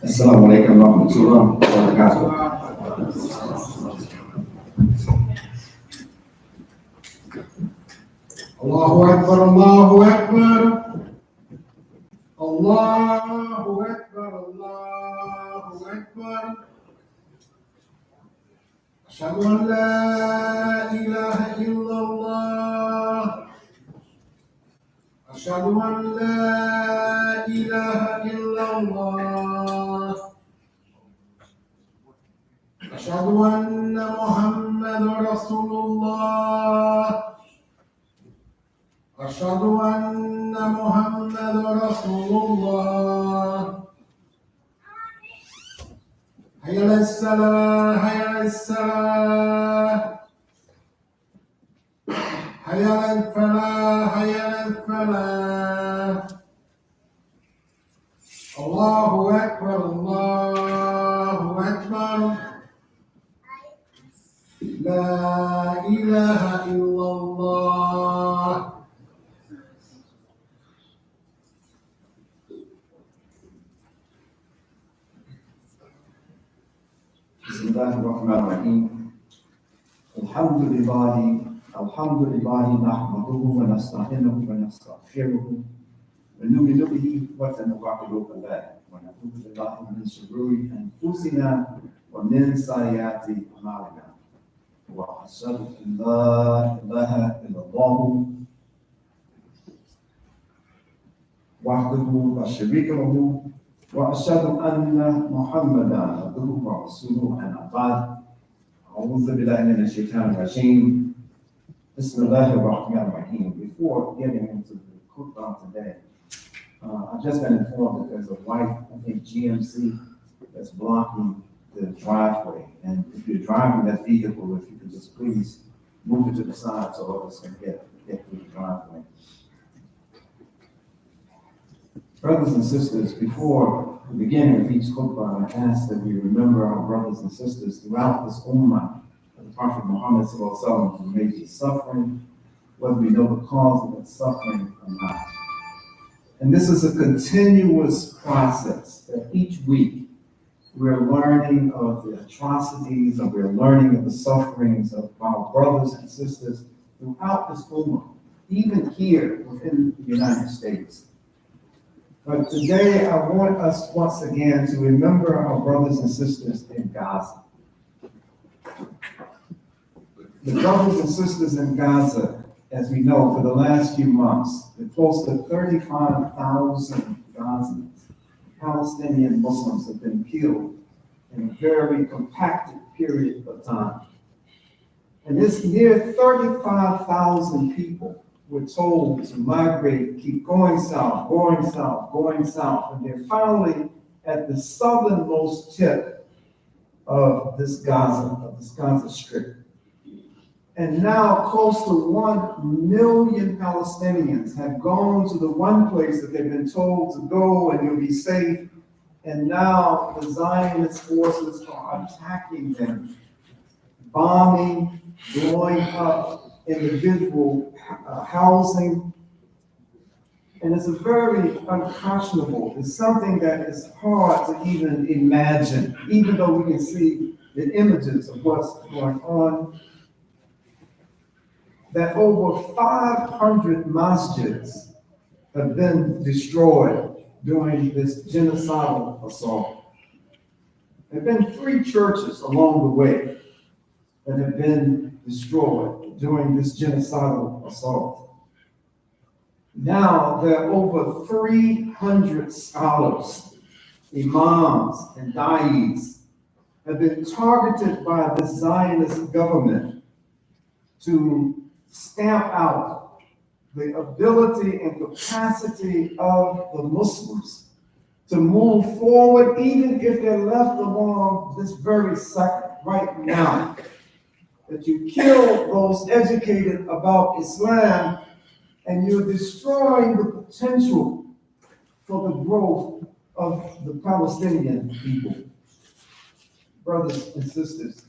Assalamualaikum warahmatullahi wabarakatuh. Allahu Akbar, Allahu Akbar, Allahu Akbar, Allahu Akbar. Asyhadu an la ilaha illallah. Asyhadu an la ilaha illallah. Asyhadu anna Muhammadar Rasulullah. Asyhadu anna Muhammadar Rasulullah. Hayya 'alas salah, hayya 'alas salah. Hayya 'alal falah, hayya 'alal falah. Allahu Akbar, Allahu أكبر لا إله إلا الله. بسم الله الرحمن الرحيم. الحمد لله نحمده ونستعينه ونستغفره ونؤمن به ونتوكل عليه ونعوذ بالله من شرور انفسنا ومن سيئات اعمالنا واشهد ان لا اله الا الله وحده لا شريك له واشهد ان محمدا عبده ورسوله اما بعد. أعوذ بالله من الشيطان الرجيم. Bismillahir Rahmanir Rahim. Before getting into the Khutbah today, I've just been informed that there's a white, GMC that's blocking the driveway. And if you're driving that vehicle, if you could just please move it to the side so others can get through the driveway. Brothers and sisters, before the beginning of each Khutbah, I ask that we remember our brothers and sisters throughout this Ummah, the Prophet Muhammad who may be suffering, whether we know the cause of that suffering or not. And this is a continuous process that each week we're learning of the atrocities and we're learning of the sufferings of our brothers and sisters throughout this Ummah, even here within the United States. But today I want us once again to remember our brothers and sisters in Gaza. The brothers and sisters in Gaza, as we know, for the last few months, the close to 35,000 Gazans, Palestinian Muslims, have been killed in a very compacted period of time. And this near 35,000 people were told to migrate, keep going south, going south, going south, and they're finally at the southernmost tip of this Gaza Strip. And now close to 1 million Palestinians have gone to the one place that they've been told to go and you'll be safe. And now the Zionist forces are attacking them, bombing, blowing up individual housing. And it's a very unconscionable. It's something that is hard to even imagine, even though we can see the images of what's going on. That over 500 masjids have been destroyed during this genocidal assault. There have been 3 churches along the way that have been destroyed during this genocidal assault. Now there are over 300 scholars, imams, and da'is have been targeted by the Zionist government to stamp out the ability and capacity of the Muslims to move forward, even if they're left alone this very second, right now. That you kill those educated about Islam and you're destroying the potential for the growth of the Palestinian people. Brothers and sisters,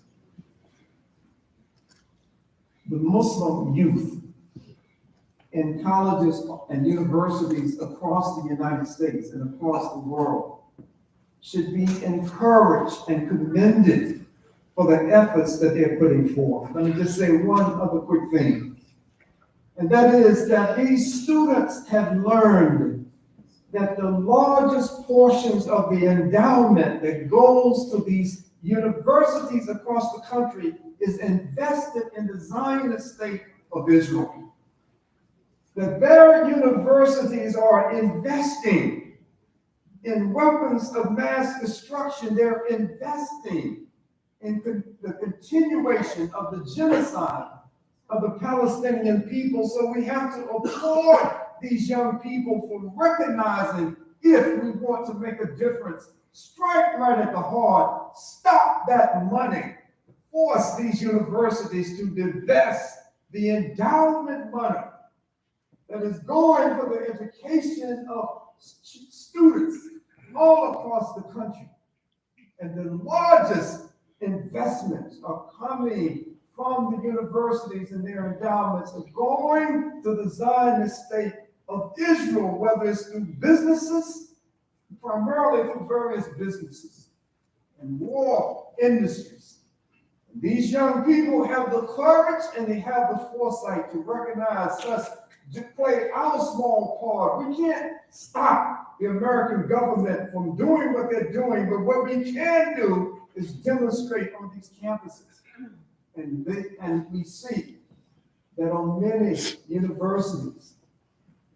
the Muslim youth in colleges and universities across the United States and across the world should be encouraged and commended for the efforts that they're putting forth. Let me just say one other quick thing. And that is that these students have learned that the largest portions of the endowment that goes to these universities across the country is invested in the Zionist state of Israel. The very universities are investing in weapons of mass destruction. They're investing in the continuation of the genocide of the Palestinian people. So we have to applaud these young people for recognizing, if we want to make a difference, strike right at the heart, stop that money, force these universities to divest the endowment money that is going for the education of students all across the country. And the largest investments are coming from the universities and their endowments are going to the Zionist state of Israel, whether it's through businesses, primarily through various businesses and war industries. These young people have the courage and they have the foresight to recognize us, to play our small part. We can't stop the American government from doing what they're doing, but what we can do is demonstrate on these campuses. And we see that on many universities,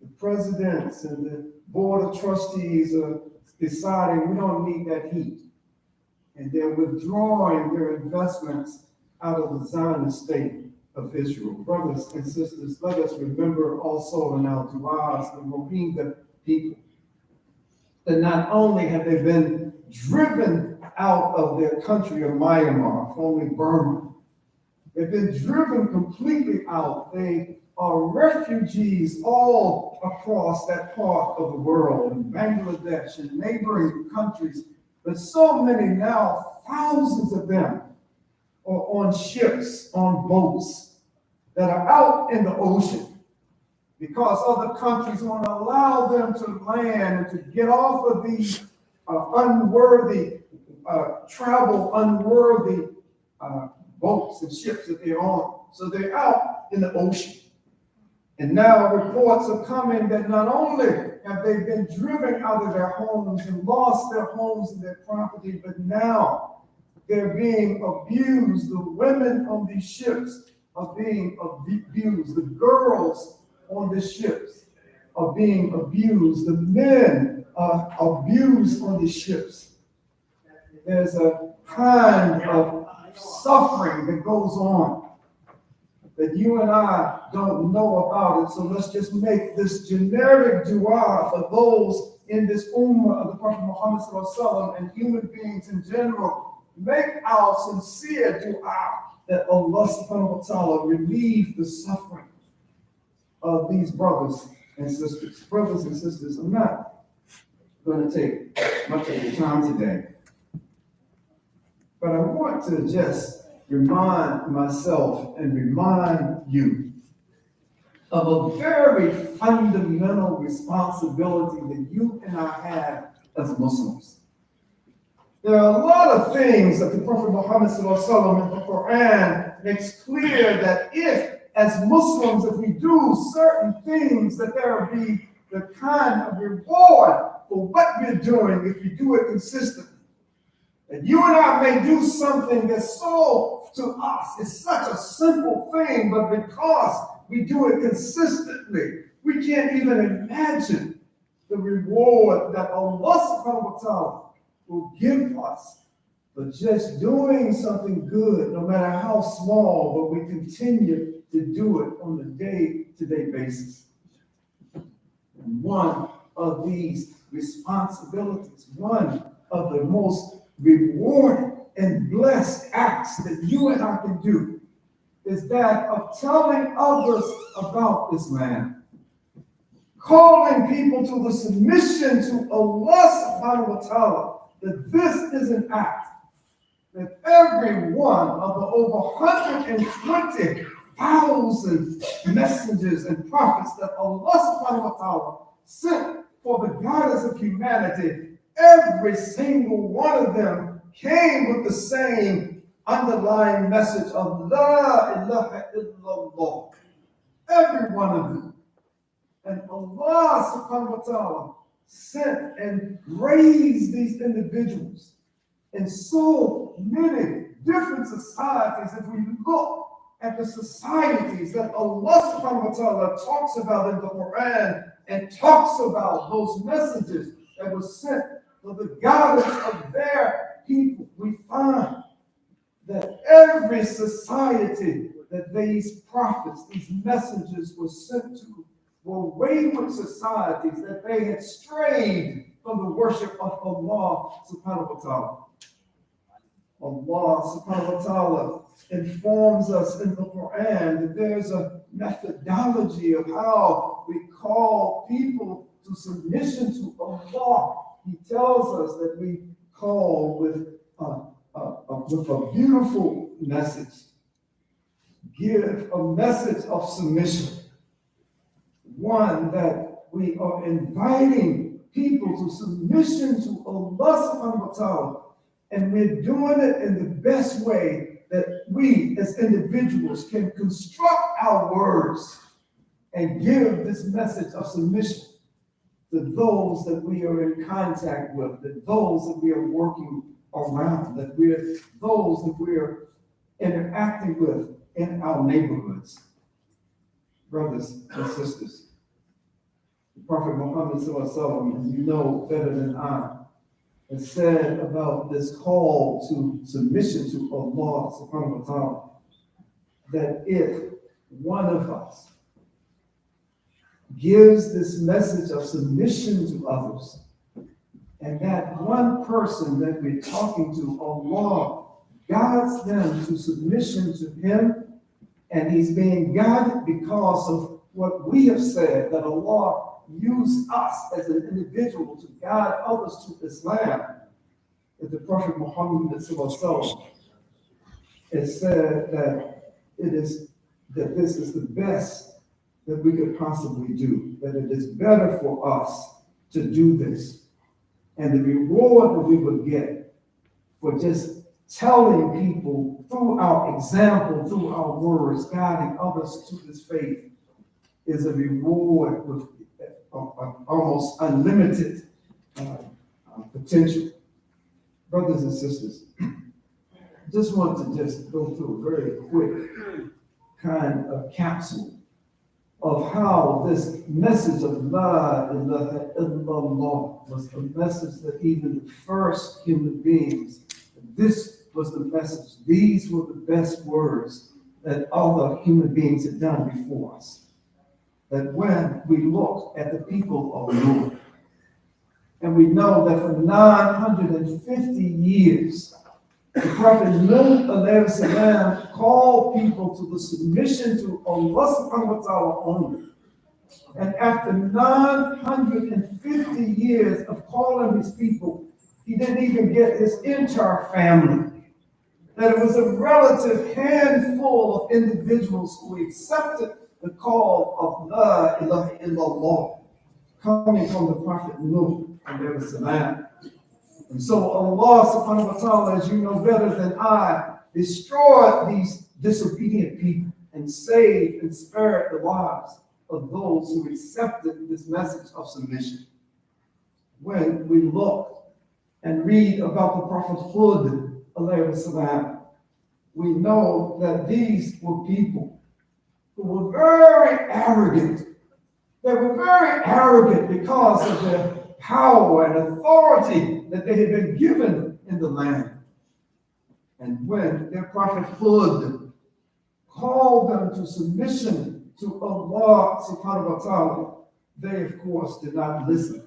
the presidents and the board of trustees are deciding we don't need that heat. And they're withdrawing their investments out of the Zionist state of Israel. Brothers and sisters, let us remember also in our du'as the Rohingya people, that not only have they been driven out of their country of Myanmar, formerly Burma, they've been driven completely out. They are refugees all across that part of the world, in Bangladesh and neighboring countries. But so many now, thousands of them, are on ships, on boats that are out in the ocean because other countries won't allow them to land and to get off of these unworthy boats and ships that they're on. So they're out in the ocean. And now reports are coming that not only have they been driven out of their homes and lost their homes and their property, but now they're being abused. The women on these ships are being abused. The girls on the ships are being abused. The men are abused on the ships. There's a kind of suffering that goes on that you and I don't know about it. So let's just make this generic dua for those in this ummah of the Prophet Muhammad ﷺ and human beings in general. Make our sincere dua that Allah subhanahu wa ta'ala relieve the suffering of these brothers and sisters. Brothers and sisters, I'm not going to take much of your time today, but I want to just remind myself and remind you of a very fundamental responsibility that you and I have as Muslims. There are a lot of things that the Prophet Muhammad ﷺ in the Quran makes clear that if, as Muslims, if we do certain things, that there will be the kind of reward for what we're doing if we do it consistently. And you and I may do something that's so, to us, it's such a simple thing, but because we do it consistently, we can't even imagine the reward that Allah subhanahu wa ta'ala will give us for just doing something good, no matter how small, but we continue to do it on a day-to-day basis. And one of these responsibilities, one of the most rewarding and blessed acts that you and I can do is that of telling others about this man, calling people to the submission to Allah subhanahu wa ta'ala, that this is an act that every one of the over 120,000 messengers and prophets that Allah subhanahu wa ta'ala sent for the guidance of humanity, every single one of them came with the same underlying message of La ilaha illallah. Every one of them. And Allah subhanahu wa ta'ala sent and raised these individuals in so many different societies. If we look at the societies that Allah subhanahu wa ta'ala talks about in the Quran and talks about those messages that were sent for the guidance of their people, we find that every society that these prophets, these messengers were sent to, were wayward societies that they had strayed from the worship of Allah subhanahu wa ta'ala. Allah subhanahu wa ta'ala informs us in the Quran that there's a methodology of how we call people to submission to Allah. He tells us that we call with with a beautiful message. Give a message of submission. One that we are inviting people to submission to Allah subhanahu wa ta'ala. And we're doing it in the best way that we as individuals can construct our words and give this message of submission to those that we are in contact with, that those that we are working around, that we're those that we're interacting with in our neighborhoods. Brothers and sisters, the Prophet Muhammad sallallahu, as you know better than I, has said about this call to submission to Allah subhanahu wa ta'ala, that if one of us gives this message of submission to others, and that one person that we're talking to, Allah guides them to submission to Him, and he's being guided because of what we have said, that Allah used us as an individual to guide others to Islam, that the Prophet Muhammad has said that this is the best that we could possibly do, that it is better for us to do this. And the reward that we would get for just telling people through our example, through our words, guiding others to this faith, is a reward with almost unlimited potential. Brothers and sisters, just want to just go through a very quick kind of capsule of how this message of La ilaha illallah was a message that even the first human beings, this was the message. These were the best words that other human beings had done before us. That when we look at the people of Noah, and we know that for 950 years, the Prophet Nuh alayhi salam called people to the submission to Allah subhanahu wa ta'ala only. And after 950 years of calling his people, he didn't even get his entire family. That it was a relative handful of individuals who accepted the call of La ilaha illallah coming from the Prophet Nuh alayhi salam. And so Allah subhanahu wa ta'ala, as you know better than I, destroyed these disobedient people and saved and spared the lives of those who accepted this message of submission. When we look and read about the Prophet Hud alayhi salam, we know that these were people who were very arrogant. They were very arrogant because of their power and authority that they had been given in the land. And when their Prophet Hud called them to submission to Allah subhanahu wa ta'ala, they of course did not listen.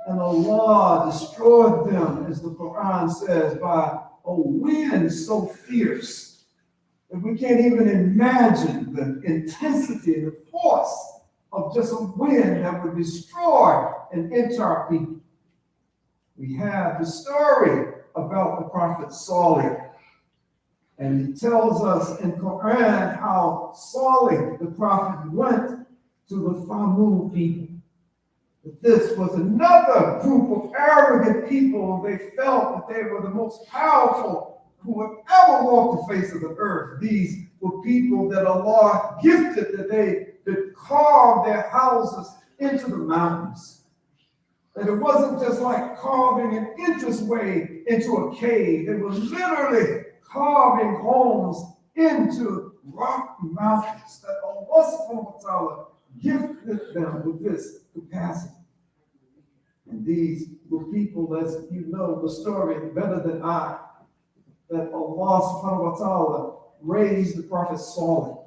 And Allah destroyed them, as the Quran says, by a wind so fierce that we can't even imagine the intensity and the force of just a wind that would destroy an entire people. We have the story about the Prophet Salih, and he tells us in Quran how Salih, the Prophet, went to the Thamud people. But this was another group of arrogant people. They felt that they were the most powerful who have ever walked the face of the earth. These were people that Allah gifted, that they could carve their houses into the mountains. That it wasn't just like carving an entranceway into a cave. They were literally carving homes into rock mountains. That Allah subhanahu wa ta'ala gifted them with this capacity. And these were people, as you know the story better than I, that Allah subhanahu wa ta'ala raised the Prophet Salih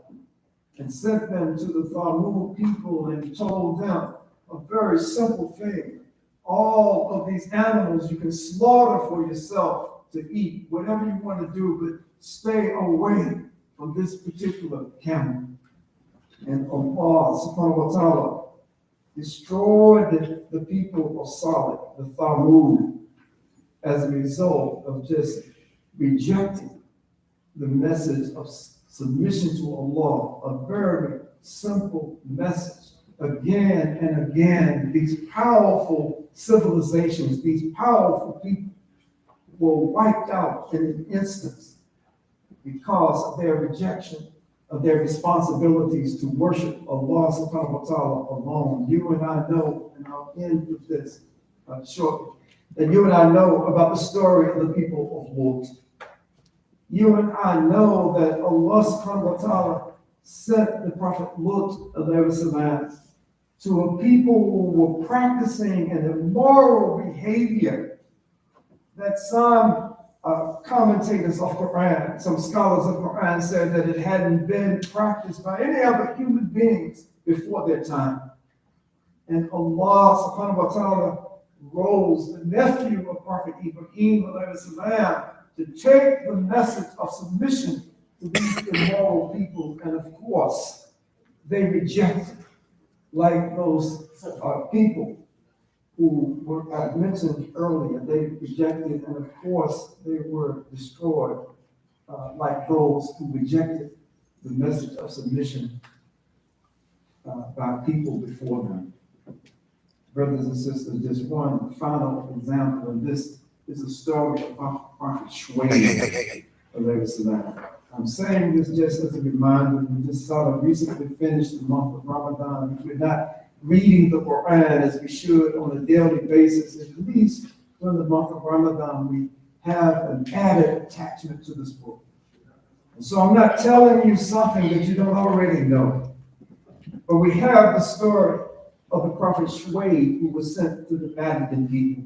and sent them to the Thamud people and told them a very simple thing. All of these animals you can slaughter for yourself to eat, whatever you want to do, but stay away from this particular camel. And Allah subhanahu wa ta'ala destroyed the people of Salat, the Thamud. as a result of just rejecting the message of submission to Allah, a very simple message. Again and again, these powerful civilizations, these powerful people were wiped out in an instant because of their rejection of their responsibilities to worship Allah subhanahu wa ta'ala alone. You and I know, and I'll end with this shortly, that you and I know about the story of the people of Lut. You and I know that Allah subhanahu wa ta'ala sent the Prophet Lut alayhi salam to a people who were practicing an immoral behavior that some commentators of Quran, some scholars of Quran said that it hadn't been practiced by any other human beings before their time. And Allah subhanahu wa ta'ala rose the nephew of Prophet Ibrahim alayhi salam to take the message of submission to these immoral people. And of course, they rejected, like those people who were, I mentioned earlier, they rejected, and of course, they were destroyed, like those who rejected the message of submission by people before them. Brothers and sisters, just one final example, and this is a story about Prophet Shuaib. I'm saying this just as a reminder. We just sort of recently finished the month of Ramadan. If we're not reading the Quran as we should on a daily basis, at least during the month of Ramadan, we have an added attachment to this book. And so I'm not telling you something that you don't already know, but we have the story of the Prophet Shuaib who was sent to the Madian people.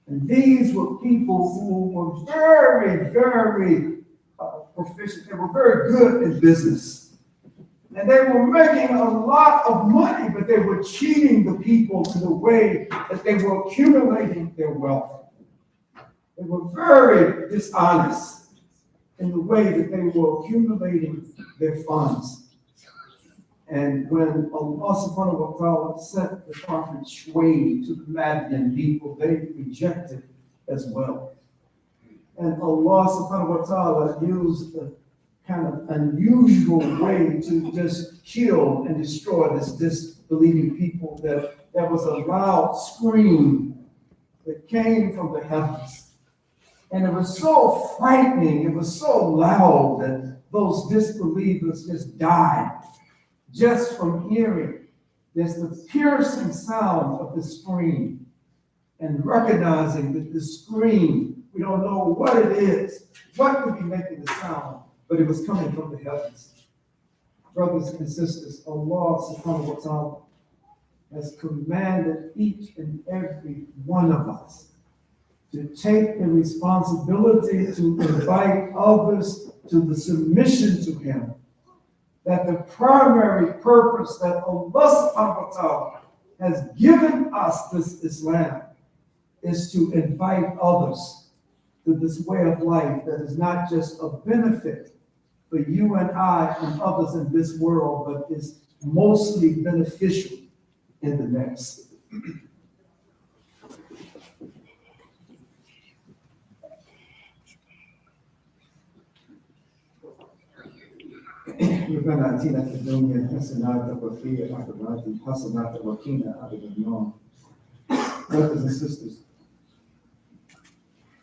And these were people who were very, very proficient. They were very good in business. And they were making a lot of money, but they were cheating the people in the way that they were accumulating their wealth. They were very dishonest in the way that they were accumulating their funds. And when Allah subhanahu wa ta'ala sent the Prophet Shuaib to the Madian people, they rejected as well. And Allah subhanahu wa ta'ala used a kind of unusual way to just kill and destroy this disbelieving people, that there was a loud scream that came from the heavens. And it was so frightening, it was so loud that those disbelievers just died just from hearing this, the piercing sound of the scream, and recognizing that the scream, we don't know what it is, what could be making the sound, but it was coming from the heavens. Brothers and sisters, Allah subhanahu wa ta'ala has commanded each and every one of us to take the responsibility to invite others to the submission to Him. That the primary purpose that Allah subhanahu wa ta'ala has given us this Islam is to invite others to this way of life that is not just a benefit for you and I and others in this world, but is mostly beneficial in the next. ربنا آتنا في الدنيا حسنة وفي الآخرة حسنة وقنا عذاب النار. Brothers and sisters,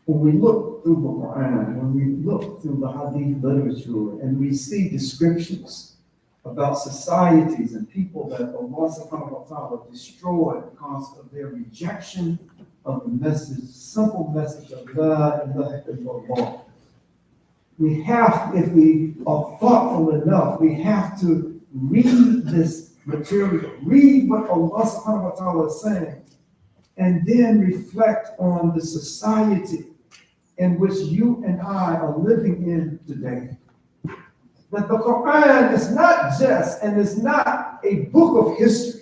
when we look through the Quran, when we look through the Hadith literature, and we see descriptions about societies and people that Allah subhanahu wa ta'ala destroyed because of their rejection of the message, simple message of La ilaha illallah, we have, if we are thoughtful enough, we have to read this material, read what Allah subhanahu wa ta'ala is saying, and then reflect on the society in which you and I are living in today. That the Quran is not just, and is not a book of history.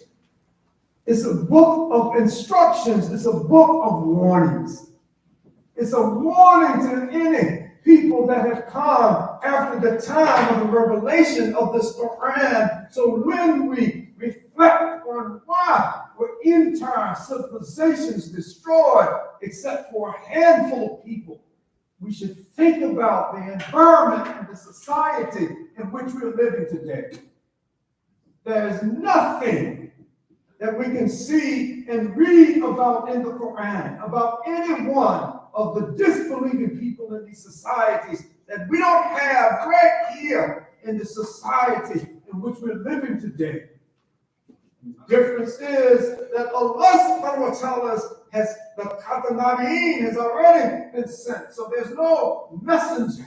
It's a book of instructions. It's a book of warnings. It's a warning to any people that have come after the time of the revelation of this Quran. So when we reflect on why were entire civilizations destroyed except for a handful of people. We should think about the environment and the society in which we're living today. There's nothing that we can see and read about in the Quran, about any one of the disbelieving people in these societies that we don't have right here in the society in which we're living today. The difference is that Allah subhanahu wa ta'ala has, the Nabi'een has already been sent. So there's no messenger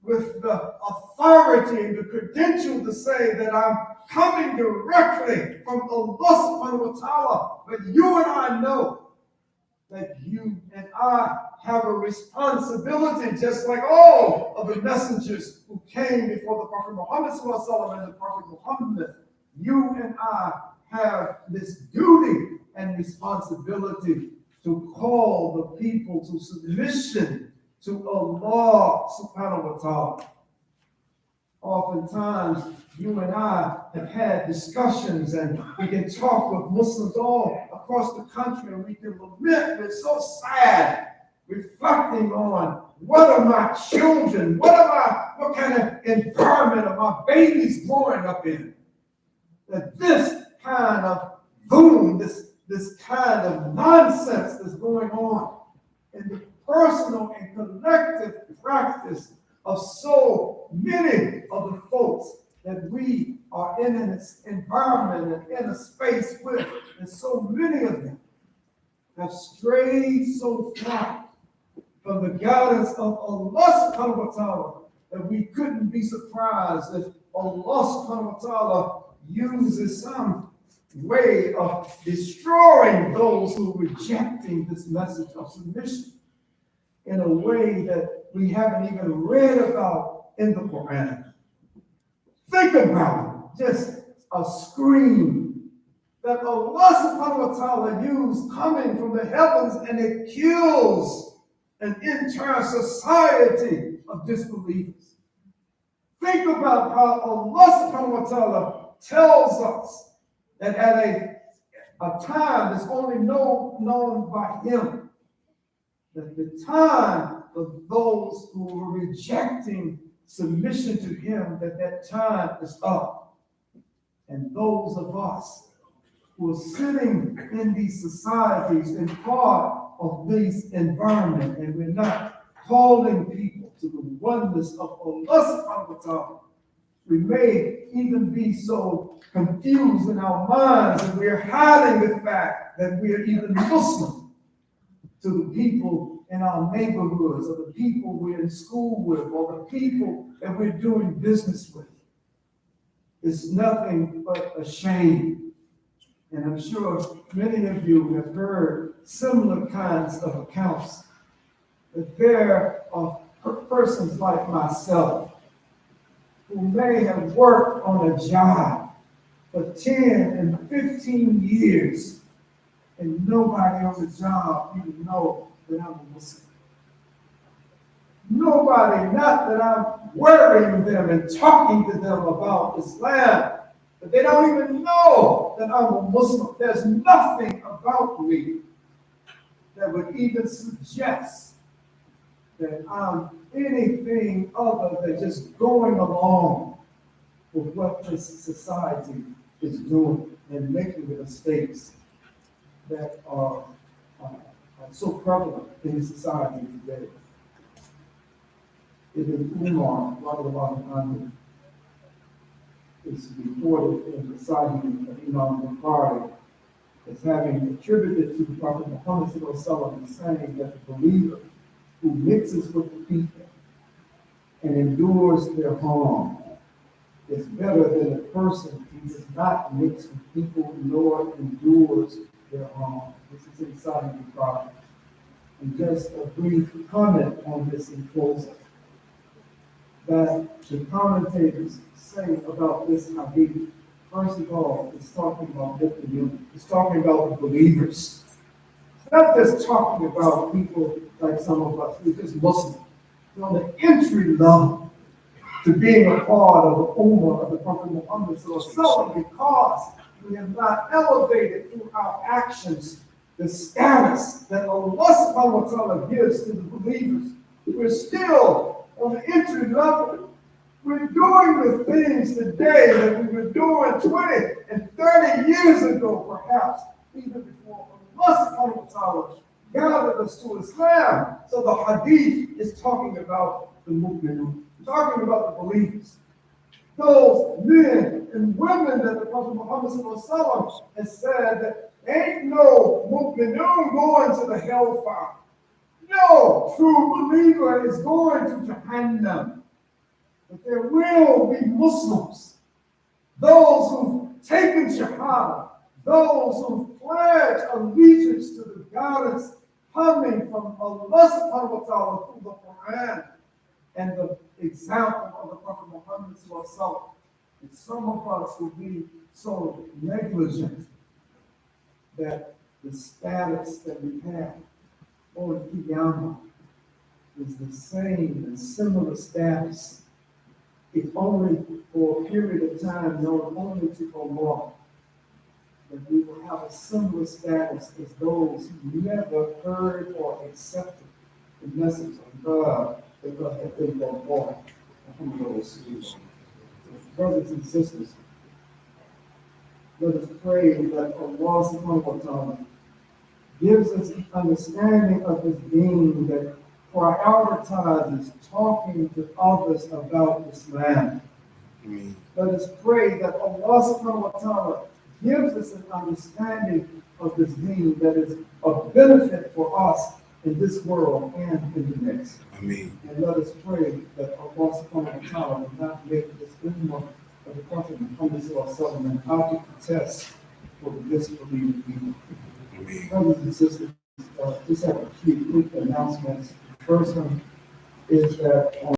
with the authority and the credential to say that I'm coming directly from Allah subhanahu wa ta'ala. But you and I know that you and I have a responsibility, just like all of the messengers who came before the Prophet Muhammad sallallahu alaihi wasallam and the Prophet Muhammad. You and I have this duty and responsibility to call the people to submission to Allah subhanahu wa ta'ala. Oftentimes, you and I have had discussions, and we can talk with Muslims all across the country, and we can lament. We're so sad, reflecting on what are my children, what kind of environment are my babies growing up in? That this kind of boom, this kind of nonsense that's going on in the personal and collective practice of so many of the folks that we are in an environment and in a space with, and so many of them have strayed so far from the guidance of Allah subhanahu wa ta'ala that we couldn't be surprised if Allah subhanahu wa ta'ala uses some way of destroying those who are rejecting this message of submission in a way that we haven't even read about in the Quran. Think about it, just a scream that Allah subhanahu wa ta'ala used coming from the heavens, and it kills an entire society of disbelievers. Think about how Allah subhanahu wa ta'ala tells us that at a time that's only known by Him, that the time of those who were rejecting submission to Him, that time is up. And those of us who are sitting in these societies and part of this environment, and we're not calling people to the oneness of Allah subhanahu wa ta'ala, we may even be so confused in our minds, and we're hiding the fact that we are even Muslim to the people in our neighborhoods, or the people we're in school with, or the people that we're doing business with. It's nothing but a shame. And I'm sure many of you have heard similar kinds of accounts, that there are persons like myself who may have worked on a job for 10 and 15 years, and nobody on the job even know that I'm a Muslim. Nobody, not that I'm worrying them and talking to them about Islam, but they don't even know that I'm a Muslim. There's nothing about me that would even suggest that I'm anything other than just going along with what this society is doing and making the mistakes that are so prevalent in the society today. Ibn Umar, radiallahu anhu, is reported in the Sahih of Imam Khalid as having attributed to the Prophet Muhammad sallallahu alaihi wasallam, saying that the believer who mixes with the people and endures their harm is better than a person who does not mix with people nor endures their harm. This is in Sahih Bukhari. And just a brief comment on this in closing, that the commentators say about this hadith, first of all, it's talking about the community. It's talking about the believers. It's not just talking about people like some of us who are just Muslims. It's on the entry level to being a part of the ummah of the Prophet Muhammad sallallahu alaihi wasallam, because we have not elevated through our actions the status that Allah subhanahu wa ta'ala gives to the believers. We're still on the entry level. We're doing the things today that we were doing 20 and 30 years ago, perhaps, even before Allah subhanahu wa ta'ala guided us to Islam. So the hadith is talking about the mu'minun, talking about the believers. Those men and women that the Prophet Muhammad has said that ain't no mu'minun going to the hellfire. No true believer is going to Jahannam. But there will be Muslims, those who've taken Shahada, those who've pledged allegiance to the guidance coming from Allah subhanahu wa ta'ala through the Quran and the example of the Prophet Muhammad sallallahu alaihi wasallam. And some of us will be so negligent that the status that we have on Qiyamah is the same and similar status, if only for a period of time known only to Allah, that we will have a similar status as those who never heard or accepted the message of God that God had been born. Brothers and sisters, let us pray that Allah subhanahu wa ta'ala gives us an understanding of His being that prioritizes talking to others about Islam. Amen. Let us pray that Allah subhanahu wa ta'ala gives us an understanding of this deen that is of benefit for us in this world and in the next. Amen. And let us pray that Allah subhanahu wa ta'ala will not make this ummah of the Prophet Muhammad and how to protest for the disbelieving people. Amen. Brothers and sisters, just have a few quick announcements. The first one is that